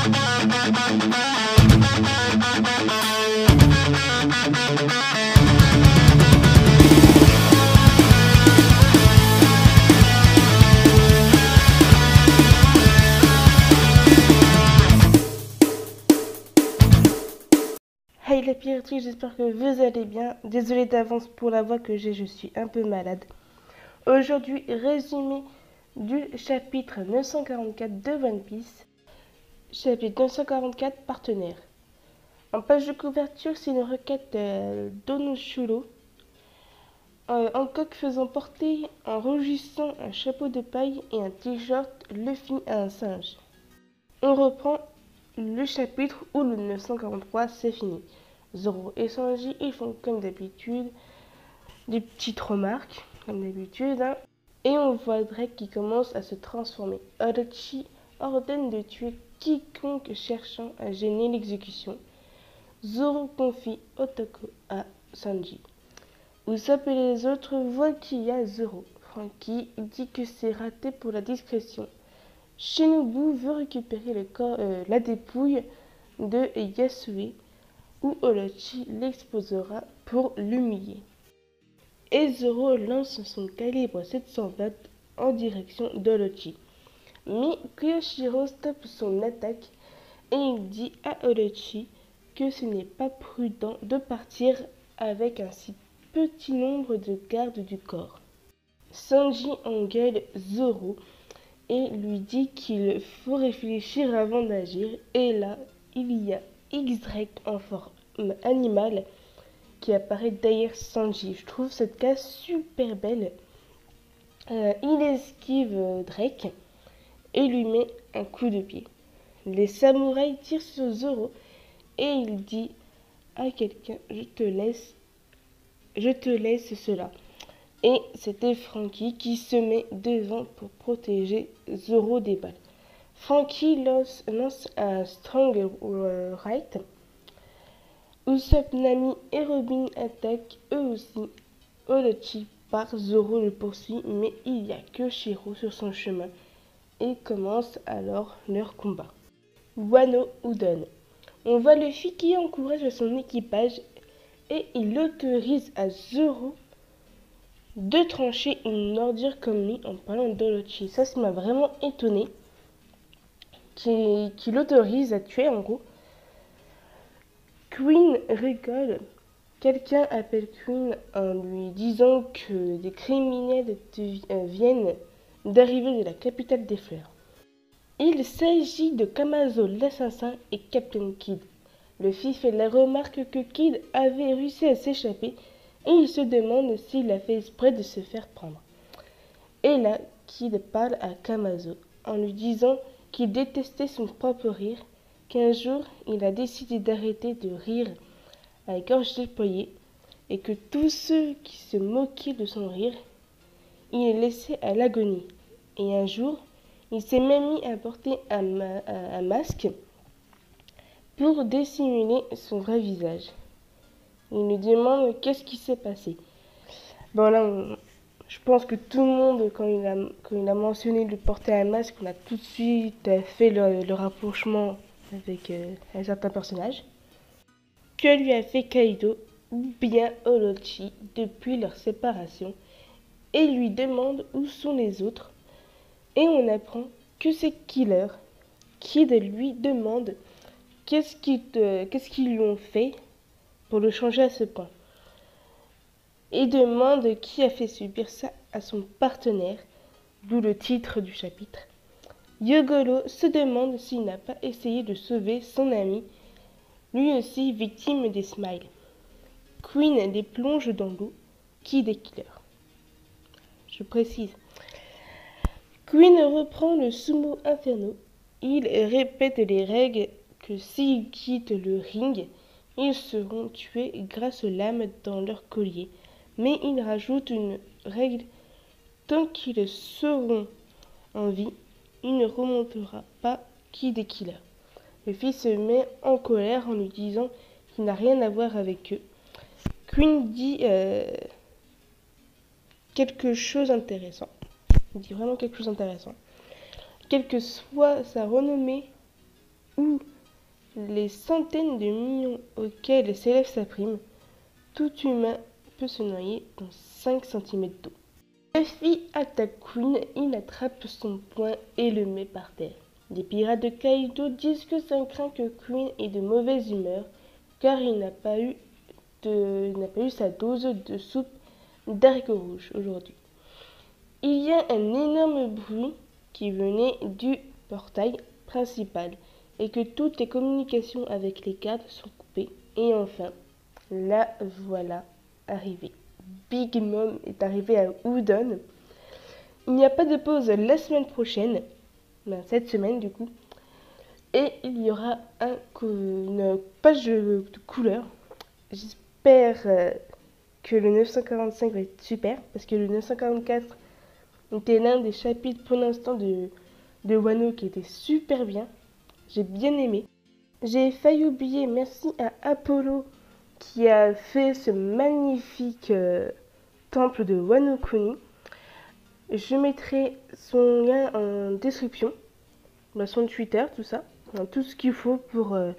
Hey les pirateries, j'espère que vous allez bien. Désolée d'avance pour la voix que j'ai, je suis un peu malade. Aujourd'hui, résumé du chapitre 944 de One Piece. Chapitre 944, partenaire. En page de couverture, c'est une requête d'Onoshuro. Hancock faisant porter en rougissant un chapeau de paille et un t-shirt Luffy à un singe. On reprend le chapitre où le 943 c'est fini. Zoro et Sanji, ils font comme d'habitude des petites remarques, comme d'habitude, hein. Et on voit Drake qui commence à se transformer. Orochi ordonne de tuer quiconque cherchant à gêner l'exécution. Zoro confie Otoko à Sanji. Usopp et les autres voient qu'il y a Zoro. Franky dit que c'est raté pour la discrétion. Shinobu veut récupérer le corps, la dépouille de Yasue, où Orochi l'exposera pour l'humilier. Et Zoro lance son calibre 720 en direction d'Orochi. Mais Kyoshiro stoppe son attaque et il dit à Orochi que ce n'est pas prudent de partir avec un si petit nombre de gardes du corps. Sanji engueule Zoro et lui dit qu'il faut réfléchir avant d'agir. Et là, il y a X-Drake en forme animale qui apparaît derrière Sanji. Je trouve cette case super belle. Il esquive Drake et lui met un coup de pied. Les samouraïs tirent sur Zoro et il dit à quelqu'un je te laisse cela. Et c'était Franky qui se met devant pour protéger Zoro des balles. Franky lance un strong right. Usopp, Nami et Robin attaquent eux aussi. Orochi part, Zoro le poursuit, mais il n'y a que Shiro sur son chemin. Et commence alors leur combat. Wano Udon. On voit Luffy qui encourage son équipage et il autorise à Zoro de trancher une ordure comme lui en parlant d'Orochi. Ça m'a vraiment étonné. Qui l'autorise à tuer en gros. Queen rigole. Quelqu'un appelle Queen en lui disant que des criminels viennent d'arriver de la capitale des fleurs. Il s'agit de Kamazo l'assassin et Captain Kidd. Luffy fait la remarque que Kidd avait réussi à s'échapper et il se demande s'il a fait exprès de se faire prendre. Et là, Kidd parle à Kamazo en lui disant qu'il détestait son propre rire, qu'un jour il a décidé d'arrêter de rire à gorge déployée et que tous ceux qui se moquaient de son rire, il les laissait à l'agonie. Et un jour, il s'est même mis à porter un masque pour dissimuler son vrai visage. Il lui demande qu'est-ce qui s'est passé. Bon là, je pense que tout le monde, quand il a mentionné de porter un masque, on a tout de suite fait le rapprochement avec un certain personnage. Que lui a fait Kaido ou bien Orochi depuis leur séparation et lui demande où sont les autres. Et on apprend que c'est Killer qui lui demande qu'est-ce qu'ils lui ont fait pour le changer à ce point. Et demande qui a fait subir ça à son partenaire, d'où le titre du chapitre. Yogolo se demande s'il n'a pas essayé de sauver son ami, lui aussi victime des smiles. Queen les plonge dans l'eau, qui des killers. Je précise. Queen reprend le sumo inferno. Il répète les règles que s'ils quittent le ring, ils seront tués grâce aux lames dans leur collier. Mais il rajoute une règle, tant qu'ils seront en vie, il ne remontera pas qui des killers. Le fils se met en colère en lui disant qu'il n'a rien à voir avec eux. Queen dit quelque chose d'intéressant. Il dit vraiment quelque chose d'intéressant. Quelle que soit sa renommée, ou les centaines de millions auxquels s'élève sa prime, tout humain peut se noyer dans 5 cm d'eau. Luffy attaque Queen, il attrape son poing et le met par terre. Les pirates de Kaido disent que ça craint que Queen ait de mauvaise humeur car il n'a pas eu sa dose de soupe d'haricots rouges aujourd'hui. Il y a un énorme bruit qui venait du portail principal et que toutes les communications avec les gardes sont coupées. Et enfin, la voilà arrivée. Big Mom est arrivée à Udon. Il n'y a pas de pause la semaine prochaine, cette semaine du coup, et il y aura une page de couleurs. J'espère que le 945 va être super, parce que le 944 était l'un des chapitres pour l'instant de Wano qui était super bien. J'ai bien aimé. J'ai failli oublier, merci à Apollo qui a fait ce magnifique temple de Wano Kuni. Je mettrai son lien en description, son Twitter, tout ça, tout ce qu'il faut pour une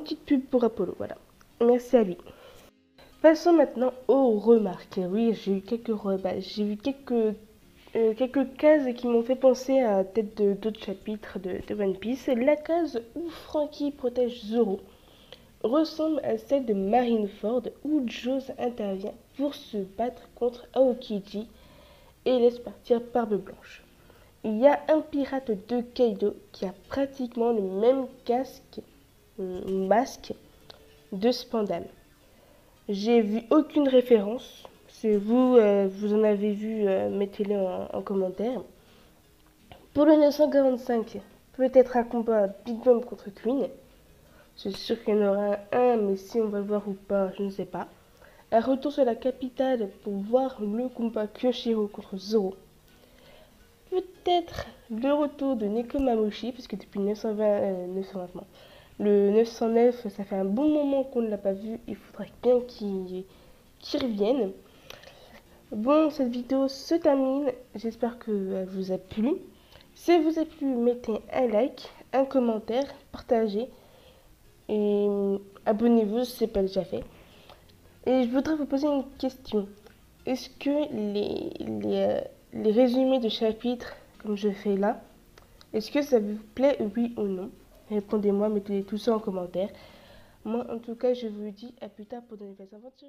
petite pub pour Apollo, voilà. Merci à lui. Passons maintenant aux remarques. Oui, j'ai eu quelques remarques, j'ai vu quelques cases qui m'ont fait penser à peut-être d'autres chapitres de One Piece. La case où Franky protège Zoro ressemble à celle de Marineford où Joes intervient pour se battre contre Aokiji et laisse partir Barbe Blanche. Il y a un pirate de Kaido qui a pratiquement le même masque de Spandam. J'ai vu aucune référence. Si vous en avez vu, mettez-le en commentaire. Pour le 945, peut-être un combat Big Mom contre Queen. C'est sûr qu'il y en aura un, mais si on va le voir ou pas, je ne sais pas. Un retour sur la capitale pour voir le combat Kyoshiro contre Zoro. Peut-être le retour de Nekomamushi, parce que depuis le 909, ça fait un bon moment qu'on ne l'a pas vu. Il faudrait bien qu'il revienne. Bon, cette vidéo se termine. J'espère qu'elle vous a plu. Si elle vous a plu, mettez un like, un commentaire, partagez. Et abonnez-vous si ce n'est pas déjà fait. Et je voudrais vous poser une question. Est-ce que les résumés de chapitres, comme je fais là, est-ce que ça vous plaît, oui ou non? Répondez-moi, mettez tout ça en commentaire. Moi, en tout cas, je vous dis à plus tard pour de nouvelles aventures.